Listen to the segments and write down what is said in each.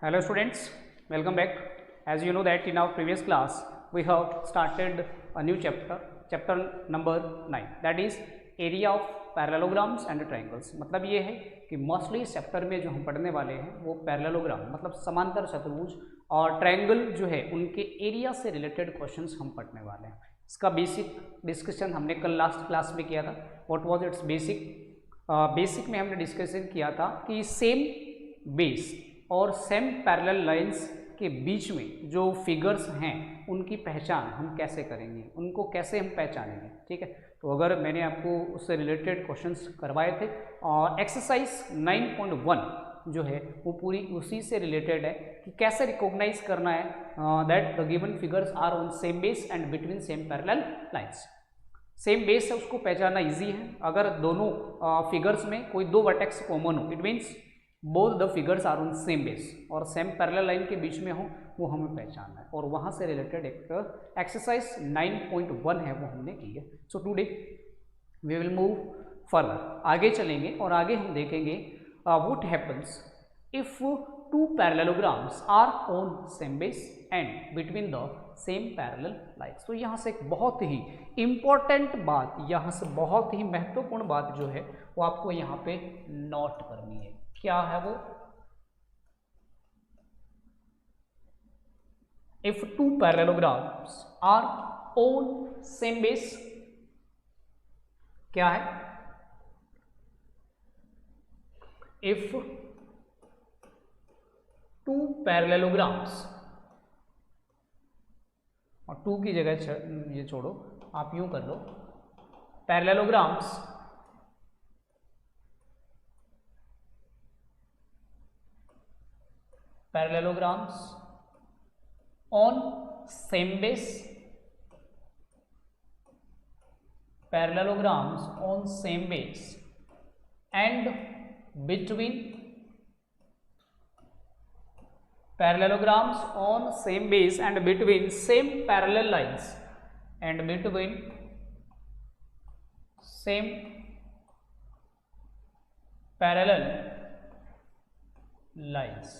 Hello students, welcome back. As you know that in our previous class we have started a new chapter number 9, that is area of parallelograms and triangles. मतलब ये है कि mostly इस chapter में जो हम पढ़ने वाले हैं वो पैरेललोग्राम मतलब समांतर चतुर्भुज और ट्रायंगल जो है उनके एरिया से रिलेटेड क्वेश्चंस हम पढ़ने वाले हैं। इसका बेसिक डिस्कशन हमने कल लास्ट क्लास में किया था। व्हाट वाज इट्स बेसिक में हमने डिस्कशन किया था कि सेम बेस और सेम पैरेलल लाइंस के बीच में जो फिगर्स हैं उनकी पहचान हम कैसे करेंगे, उनको कैसे हम पहचानेंगे। ठीक है, तो अगर मैंने आपको उससे रिलेटेड क्वेश्चंस करवाए थे और एक्सरसाइज 9.1 जो है वो पूरी उसी से रिलेटेड है कि कैसे रिकॉग्नाइज करना है that the given figures are on same base and between same parallel lines. Same base है उसको पहचानना इजी है। अगर दोनों फिगर्स में कोई दो वर्टेक्स कॉमन हो, it means both the figures are on same base और सेम पैरेलल लाइन के बीच में हो, वो हमें पहचानना है। और वहाँ से रिलेटेड एक एक्सरसाइज 9.1 है वो हमने की है। So today we will move further, आगे चलेंगे और आगे हम देखेंगे what happens if two parallelograms are on same base and between the same parallel lines. तो यहाँ से एक बहुत ही इम्पोर्टेंट बात, यहाँ से बहुत ही महत्वपूर्ण बात जो है वो आपको यहाँ पे नोट करनी है। क्या है वो? If two parallelograms are on same base, क्या है? If two parallelograms, और टू की जगह ये छोड़ो, आप यूं कर लो, parallelograms on same base, parallelograms on same base and between parallelograms on same base and between same parallel lines and between same parallel lines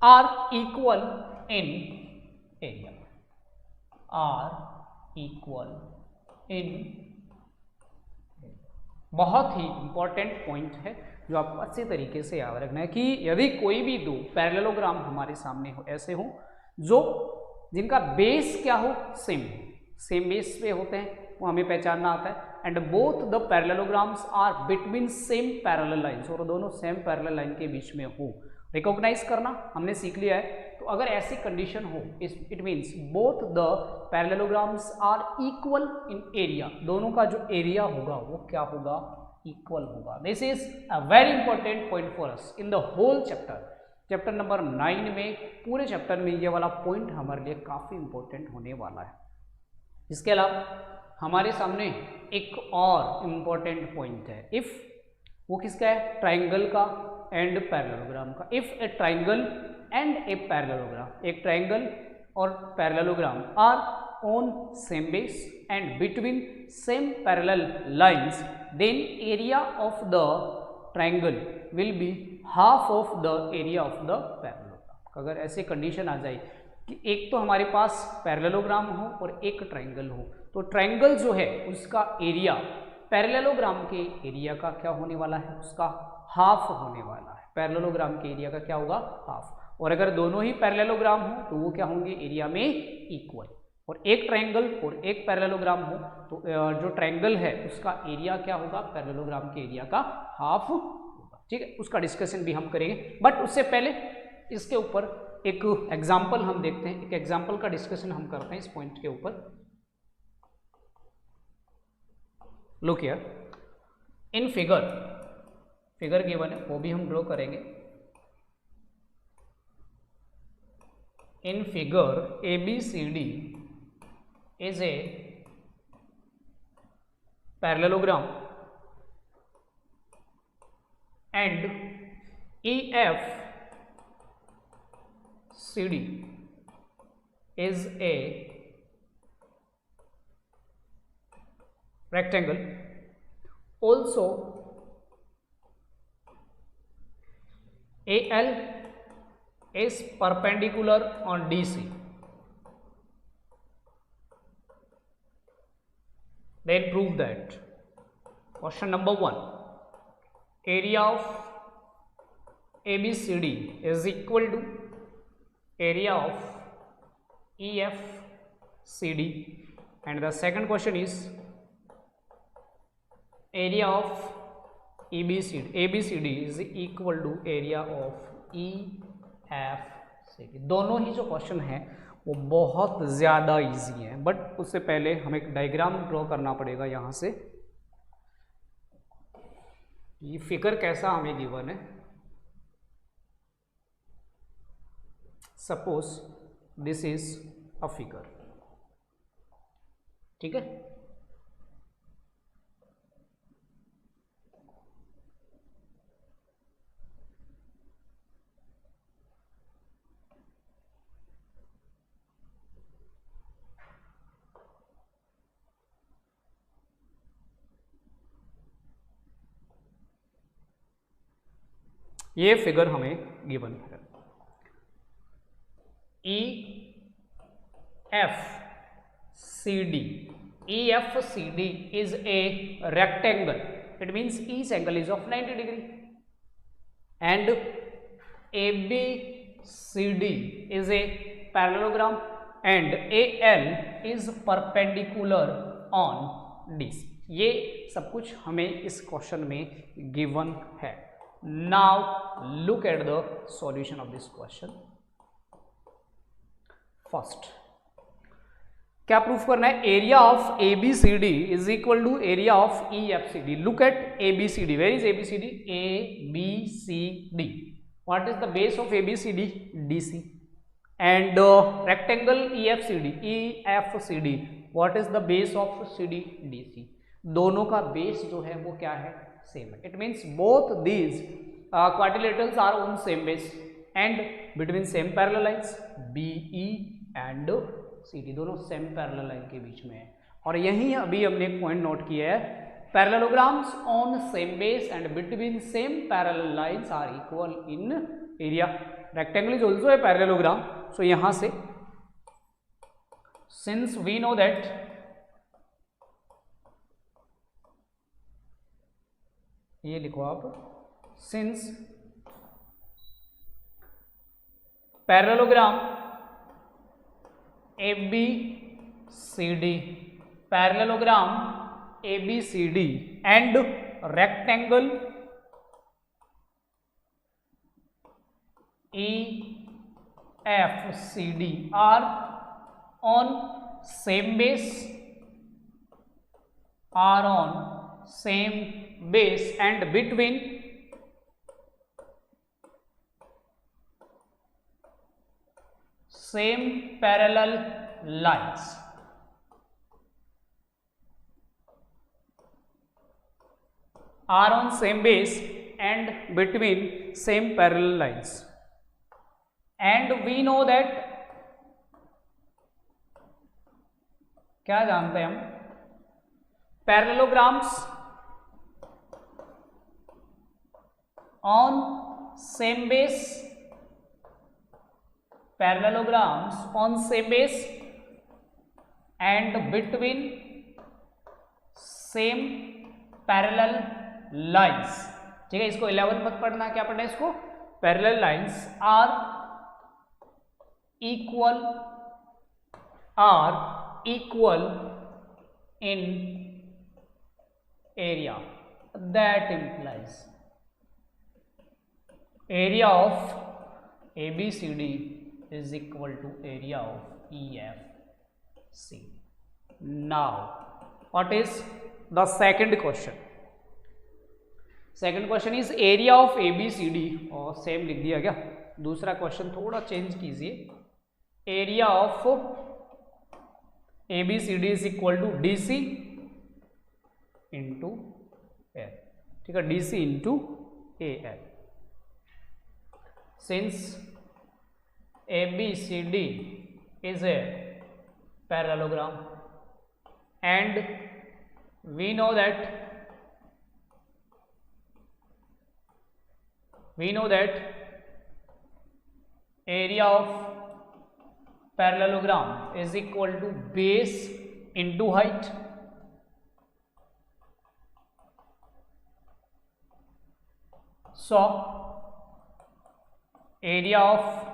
are equal in area, are equal in बहुत ही important point है जो आपको अच्छे तरीके से याद रखना है कि यदि कोई भी दो पैरेललोग्राम हमारे सामने हो, ऐसे हो जो जिनका बेस क्या हो, सेम बेस पे होते हैं, वो हमें पहचानना आता है। And both the parallelograms are between same parallel lines, और दोनों सेम पैरेलल लाइन के बीच में हो, रिकॉग्नाइज करना हमने सीख लिया है। तो अगर ऐसी कंडीशन हो, it means both the parallelograms are equal in area, दोनों का जो एरिया होगा वो क्या होगा, इक्वल होगा। This is a very important point for us in the whole chapter number 9 में। पूरे चैप्टर में ये वाला पॉइंट हमारे लिए काफी इंपॉर्टेंट होने वाला है। इसके अलावा हमारे सामने एक और इम्पॉर्टेंट पॉइंट है, इफ, वो किसका है, ट्राइंगल का एंड पैरेललोग्राम का। If a triangle and a parallelogram, एक ट्राइंगल और parallelogram are on same base and between same parallel lines, then area of the triangle will be half of the area of the parallelogram. अगर ऐसे condition आ जाए कि एक तो हमारे पास parallelogram हो और एक ट्राइंगल हो, तो ट्राइंगल जो है उसका एरिया पैरेललोग्राम के एरिया का क्या होने वाला है, उसका हाफ होने वाला है। पैरेललोग्राम के एरिया का क्या होगा, हाफ। और अगर दोनों ही पैरेललोग्राम हो तो वो क्या होंगे, एरिया में इक्वल। और एक ट्राइंगल और एक पैरेललोग्राम हो तो जो ट्राइंगल है उसका एरिया क्या होगा, पैरेललोग्राम के एरिया का हाफ होगा। ठीक है, उसका डिस्कशन भी हम करेंगे, बट उससे पहले इसके ऊपर एक एग्जाम्पल हम देखते हैं, एक एग्जाम्पल का डिस्कशन हम करते हैं इस पॉइंट के ऊपर। Look here, in figure given है वो भी हम ड्रॉ करेंगे। इन figure ABCD is a parallelogram and EFCD is a rectangle. Also AL is perpendicular on DC. Then prove that. Question number 1. Area of ABCD is equal to area of EFCD. And the second question is area of ABCD is equal to area of EFCD. दोनों ही जो question है वो बहुत ज़्यादा easy है, but उससे पहले हमें एक डायग्राम ड्रॉ करना पड़ेगा। यहाँ से ये फिगर कैसा हमें गिवन है, suppose this is a figure, ठीक है। ये फिगर हमें गिवन है। EFCD is a rectangle. It means each angle is of 90 degree. And ABCD is a parallelogram and AL is perpendicular on DC. ये सब कुछ हमें इस क्वेश्चन में गिवन है। Now look at the solution of this question. First, क्या proof करना है? Area of ABCD is equal to area of EFCD. Look at ABCD. Where is ABCD? ABCD. What is the base of ABCD? DC. And rectangle EFCD. What is the base of CD? DC. दोनों का base जो है वो क्या है? Same है. It means both these quadrilaterals are on same base and between same parallel lines BE and CD. दोनों same parallel line के बीच में है। और यहीं अभी हमने एक पॉइंट नोट किया है, parallelograms on same base and between same parallel lines are equal in area. Rectangle is also a parallelogram. So यहां से सिंस वी नो दैट ये लिखो आप, since parallelogram ABCD, parallelogram ABCD and rectangle EFCD are on same base and between same parallel lines. Are on same base and between same parallel lines. And we know that, क्या जानते हैं हम? Parallelograms on same base and between same parallel lines. ठीक है, इसको 11 मत पढ़ना, क्या पढ़ना है इसको? Parallel lines are equal in area. That implies area of ABCD is equal to area of EFC. Now, what is the second question? Second question is area of ABCD, और सेम लिख दिया क्या? दूसरा क्वेश्चन थोड़ा change कीजिए. Area of ABCD is equal to DC into AL. ठीक है, DC into AL. Since ABCD is a parallelogram and we know that area of parallelogram is equal to base into height. So area of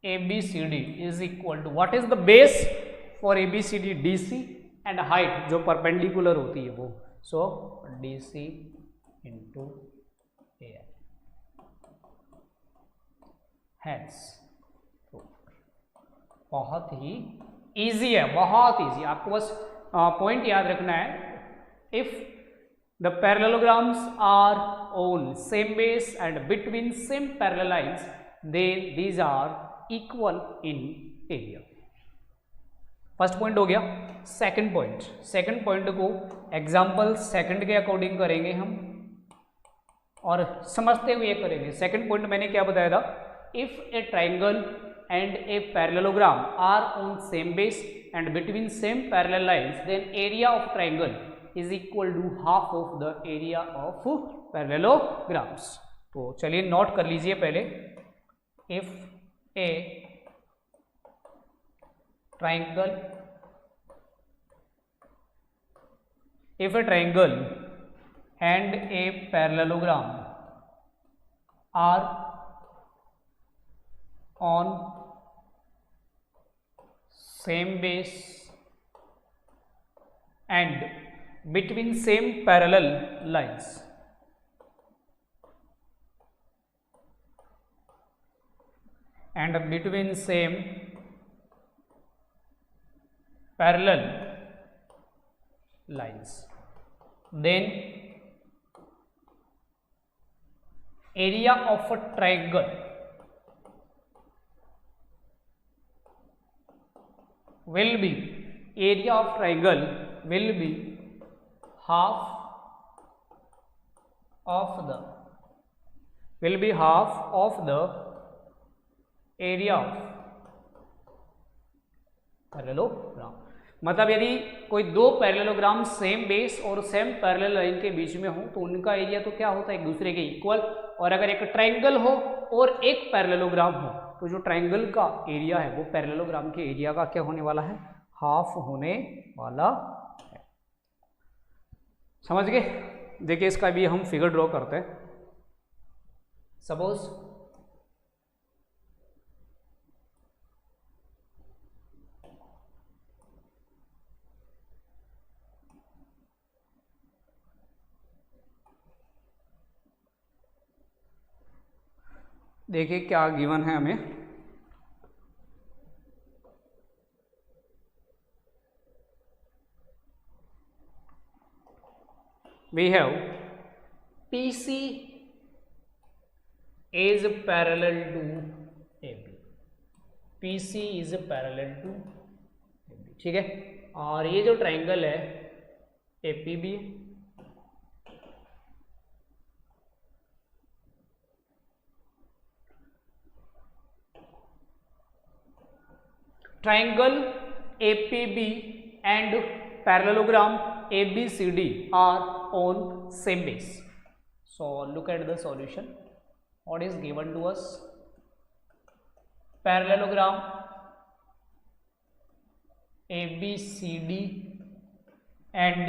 ABCD is equal to what is the base for ABCD? DC and height जो perpendicular होती है वो, so DC into AI। Hence बहुत ही easy है, बहुत easy. आपको बस point याद रखना है, if the parallelograms are on same base and between same parallel lines then these are equal in area. First point हो गया। सेकंड पॉइंट को एग्जांपल सेकंड के अकॉर्डिंग करेंगे हम और समझते हुए करेंगे। सेकंड पॉइंट मैंने क्या बताया था, if a triangle and a parallelogram are on same base and between same parallel lines then area of triangle is equal to half of the area of parallelograms. तो चलिए नोट कर लीजिए पहले, इफ a triangle and a parallelogram are on same base and between same parallel lines and between same parallel lines then area of a triangle will be half of the area of parallelogram. मतलब यदि कोई दो parallelogram same base और same parallel line के बीच में हो तो उनका एरिया तो क्या होता है, एक दूसरे के इक्वल। और अगर एक ट्राइंगल हो और एक पैरेललोग्राम हो तो जो ट्राइंगल का एरिया है वो पैरेललोग्राम के एरिया का क्या होने वाला है, हाफ होने वाला है। समझ गए? देखिए इसका भी हम फिगर ड्रॉ करते हैं। सपोज देखिए क्या गिवन है हमें, we have PC is parallel to AB, PC is parallel to AB, ठीक है। और ये जो ट्राइंगल है APB, triangle APB and parallelogram ABCD are on same base. So look at the solution. What is given to us? Parallelogram ABCD and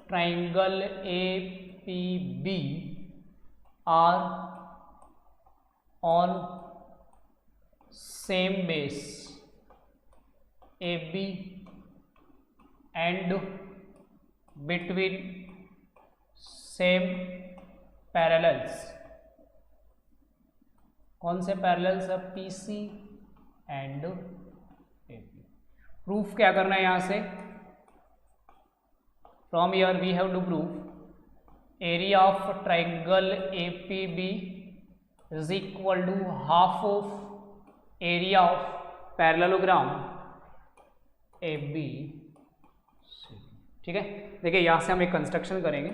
triangle APB are on same base AB and between same parallels। कौन से parallels है, PC and AB। Proof क्या करना है यहाँ से, from here we have to prove area of triangle APB is equal to half of area of parallelogram AB। ठीक है, देखिए यहां से हम एक कंस्ट्रक्शन करेंगे।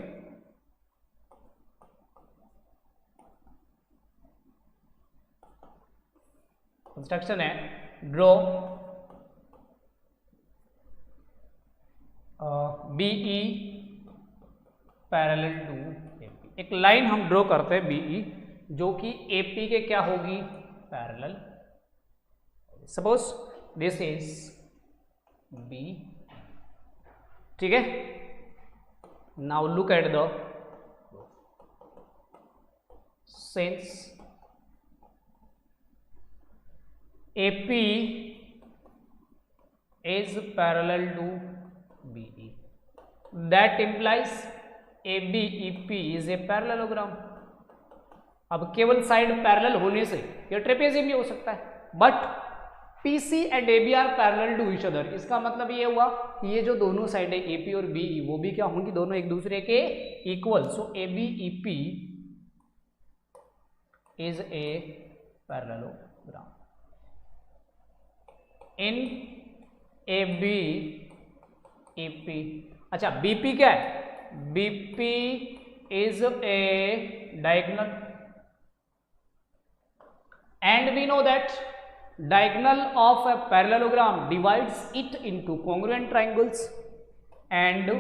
कंस्ट्रक्शन है draw BE parallel to AP। एक लाइन हम ड्रॉ करते हैं BE जो कि AP के क्या होगी, parallel, suppose this is B, ठीक है। Now look at the since AP is parallel to BE, that implies ABEP is a parallelogram। अब केवल साइड पैरेलल होने से यह ट्रेपेजियम भी हो सकता है, but PC and AB are parallel to each other. इसका मतलब ये हुआ कि ये जो दोनों साइड है AP और BE वो भी क्या होंगी, दोनों एक दूसरे के equal. So ABEP is a parallelogram. In ABEP, अच्छा BP क्या है, BP is a diagonal and we know that diagonal of a parallelogram divides it into congruent triangles and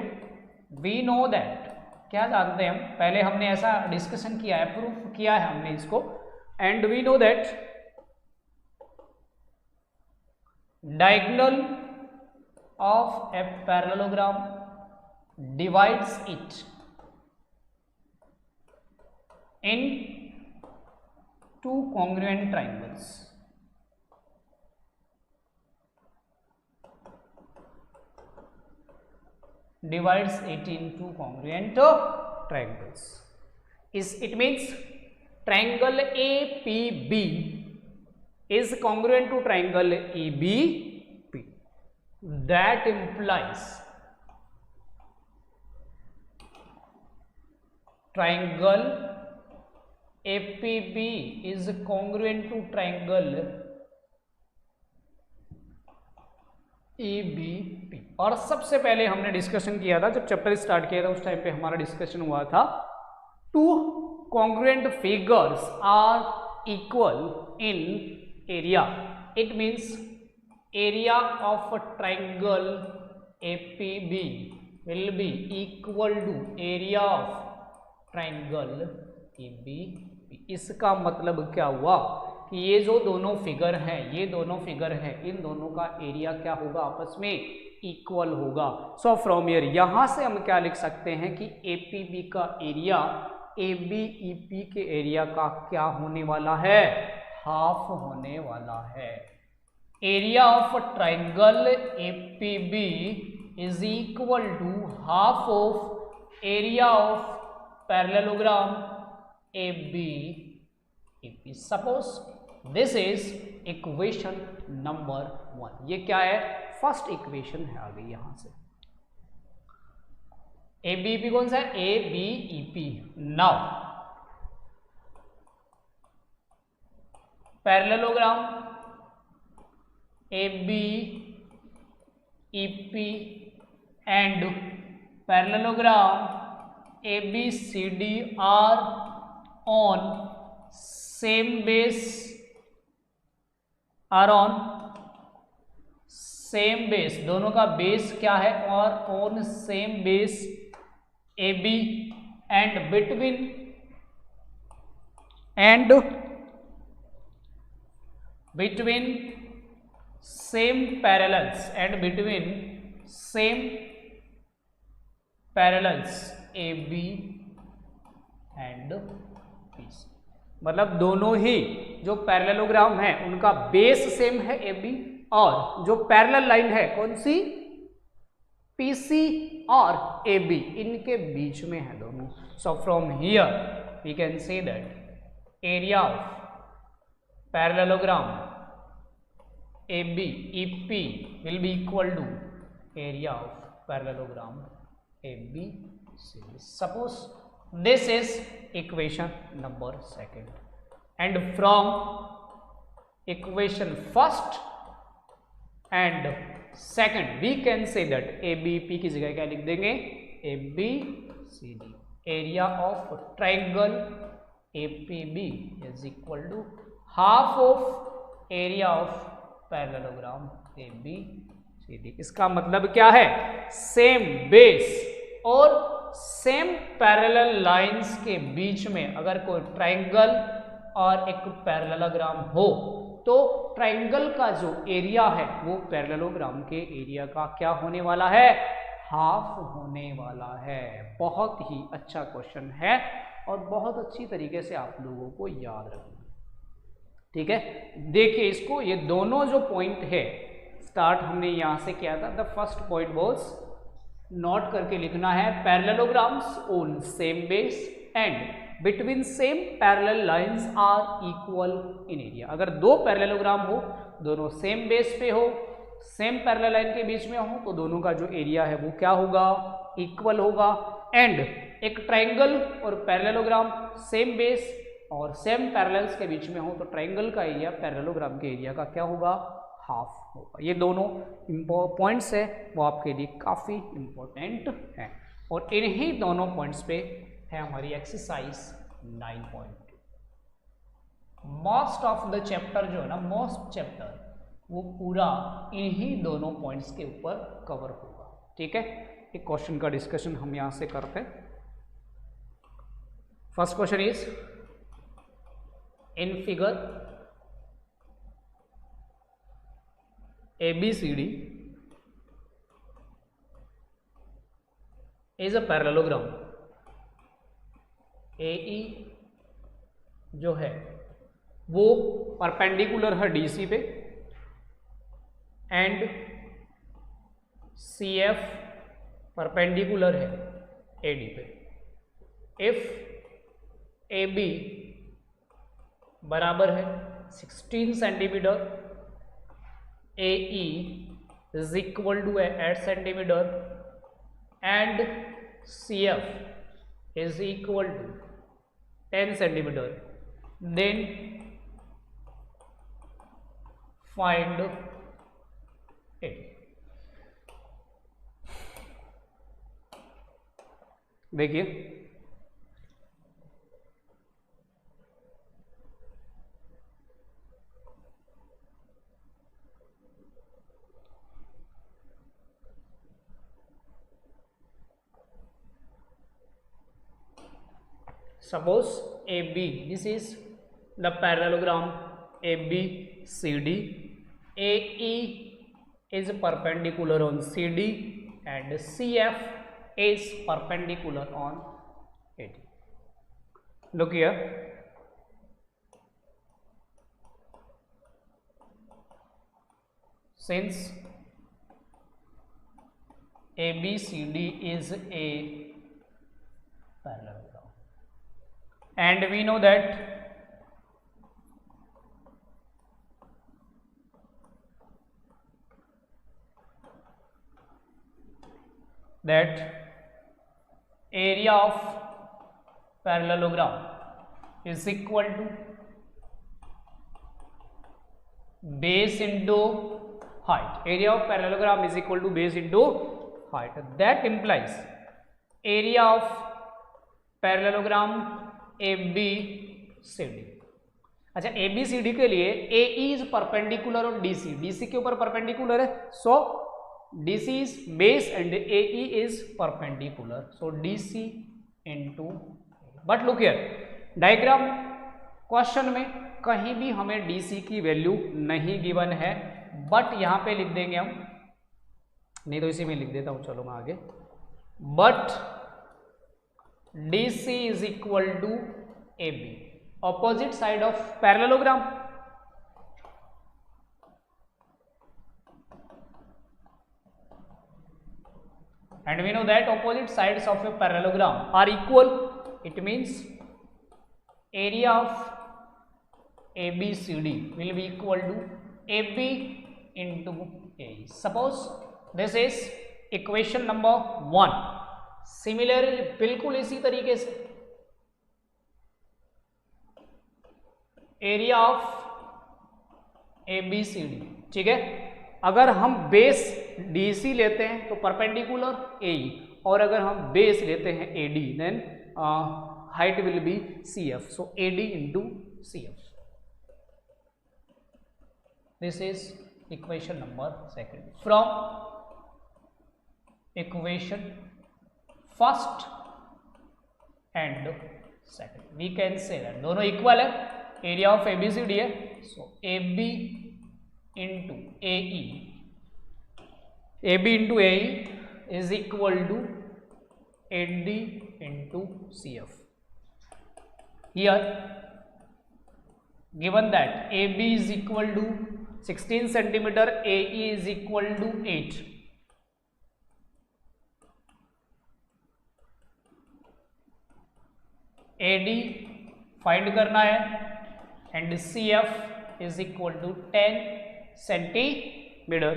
we know that, क्या जानते हैं हम, पहले हमने ऐसा डिस्कशन किया है, प्रूफ किया है हमने इसको, and we know that diagonal of a parallelogram divides it in two congruent triangles। divides it into congruent triangles is, it means triangle APB is congruent to triangle EBP, that implies triangle APB is congruent to triangle EBP। और सबसे पहले हमने discussion किया था, जब chapter start किया था उस टाइम पे हमारा डिस्कशन हुआ था, two congruent figures are equal in area, it means area of triangle APB will be equal to area of triangle EBP। इसका मतलब क्या हुआ कि ये जो दोनों फिगर हैं, ये दोनों फिगर हैं, इन दोनों का एरिया क्या होगा, आपस में इक्वल होगा। सो फ्रॉम हियर यहां से हम क्या लिख सकते हैं कि APB का एरिया ABEP के एरिया का क्या होने वाला है, हाफ होने वाला है। Area of triangle APB is equal to half of area of parallelogram ABEP। Suppose this is equation number 1। ये क्या है, फर्स्ट इक्वेशन है आ गई यहां से। ABEP कौन सा है, ABEP। Now parallelogram ABEP and parallelogram ABCD are on same base, are on same base, दोनों का बेस क्या है, और on same base AB and between same parallels and between same parallels AB and BC। मतलब दोनों ही जो parallelogram है उनका बेस सेम है AB, और जो पैरेलल लाइन है कौन सी, PC और AB, इनके बीच में है दोनों। So from here we can say that area of parallelogram ABEP will be equal to area of parallelogram ABCD। Suppose this is equation number 2 and from equation first and second we can say that ABEP की जगह क्या लिख देंगे, ABCD। Area of triangle APB is equal to half of area of parallelogram ABCD। इसका मतलब क्या है, same base और सेम पैरेलल लाइंस के बीच में अगर कोई ट्राइंगल और एक पैरेललोग्राम हो तो ट्रायंगल का जो एरिया है वो पैरेललोग्राम के एरिया का क्या होने वाला है, हाफ होने वाला है। बहुत ही अच्छा क्वेश्चन है और बहुत अच्छी तरीके से आप लोगों को याद रखना, ठीक है। देखिए इसको, ये दोनों जो पॉइंट है स्टार्ट हमने यहां से किया था। The first point was, note करके लिखना है, parallelograms on same base and between same parallel lines are equal in area. अगर दो पैरेललोग्राम हो, दोनों सेम बेस पे हो, सेम पैरेलल लाइन के बीच में हो, तो दोनों का जो एरिया है वो क्या होगा, इक्वल होगा। एंड एक ट्रायंगल और पैरेललोग्राम सेम बेस और सेम पैरेलल्स के बीच में हो तो ट्रायंगल का एरिया पैरेललोग्राम के एरिया का क्या होगा, हाफ होगा। ये दोनों पॉइंट्स है वो आपके लिए काफ़ी इंपॉर्टेंट हैं और इन्हीं दोनों पॉइंट्स पे है हमारी exercise 9.2। Most of the chapter जो है ना, मोस्ट चैप्टर वो पूरा इन्हीं दोनों पॉइंट्स के ऊपर कवर होगा, ठीक है। एक क्वेश्चन का डिस्कशन हम यहां से करते हैं। First question is, in figure ABCD is a parallelogram. AE जो है वो परपेंडिकुलर है DC पे एंड CF परपेंडिकुलर है AD पे। इफ AB बराबर है 16 centimetre, AE is equal to 8 centimetre and CF is equal to 10 centimetre, then find it. देखिए suppose AB, this is the parallelogram ABCD. AE is perpendicular on CD and CF is perpendicular on AD. Look here, since ABCD is a parallelogram and we know that area of parallelogram is equal to base into height. Area of parallelogram is equal to base into height. That implies area of parallelogram ABCD. अच्छा, ABCD के लिए AE is perpendicular और DC के ऊपर perpendicular है, सो DC is base and AE is perpendicular, so DC into, but look here, diagram question में कहीं भी हमें DC की वैल्यू नहीं गिवन है, बट यहां पे लिख देंगे हम, नहीं तो इसी में लिख देता हूं, चलो मैं आगे, but DC is equal to AB, opposite side of parallelogram. And we know that opposite sides of a parallelogram are equal. It means area of ABCD will be equal to AB into AE. Suppose this is equation number 1. Similarly, बिल्कुल इसी तरीके से area of ABCD, ठीक है। अगर हम base DC लेते हैं तो परपेंडिकुलर AE, और अगर हम बेस लेते हैं AD then height will be CF, so AD into CF. This is equation number 2. From equation first and second we can say that दोनों इक्वल है, एरिया ऑफ ABCD है, so AB into AE, AB into AE is equal to AD into CF. Here given that AB is equal to 16 centimeter, AE is equal to 8. AD find करना है and CF is equal to 10 centimeter.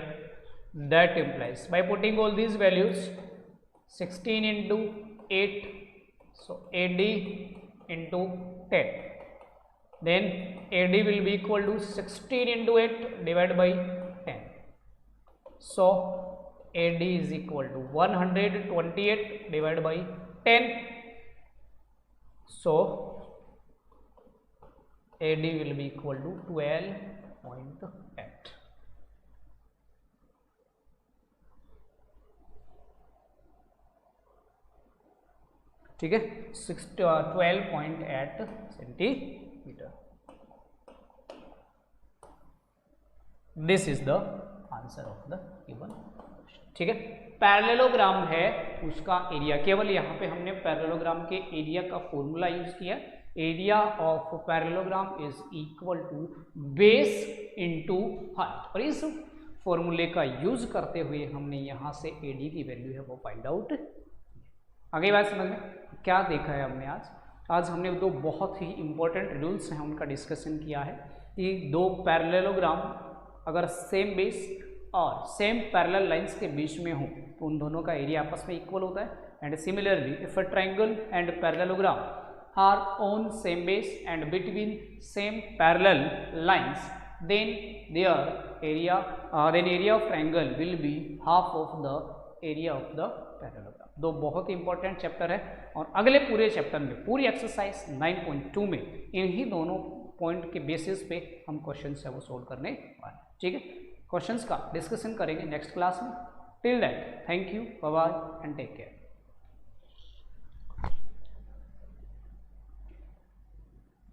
That implies by putting all these values 16 into 8, so AD into 10, then AD will be equal to 16 into 8 divided by 10, so AD is equal to 128 divided by 10, so AD will be equal to 12.8. ठीक है, 12.8 centimetre. This is the answer of the given question. ठीक है, parallelogram है उसका area, केवल यहाँ पे हमने पैरेललोग्राम के एरिया का फॉर्मूला यूज किया. Area of parallelogram is equal to base into height, और इस फॉर्मूले का यूज करते हुए हमने यहाँ से AD की वैल्यू है वो फाइंड आउट. आगे बात समझ में क्या देखा है हमने आज हमने दो बहुत ही इंपॉर्टेंट रूल्स हैं उनका डिस्कशन किया है कि दो पैरेललोग्राम अगर सेम बेस और सेम पैरेलल लाइंस के बीच में हो तो उन दोनों का एरिया आपस में इक्वल होता है. And similarly if a triangle and parallelogram are on same base and between same parallel lines, then their area then area of triangle will be half of the area of the parallelogram. दो बहुत ही important chapter है और अगले पूरे chapter में पूरी exercise 9.2 में इन्हीं दोनों पॉइंट के बेसिस पे हम क्वेश्चन है वो सोल्व करने वाले. ठीक है, क्वेश्चंस का डिस्कशन करेंगे नेक्स्ट क्लास में. Till that thank you, bye bye and take care.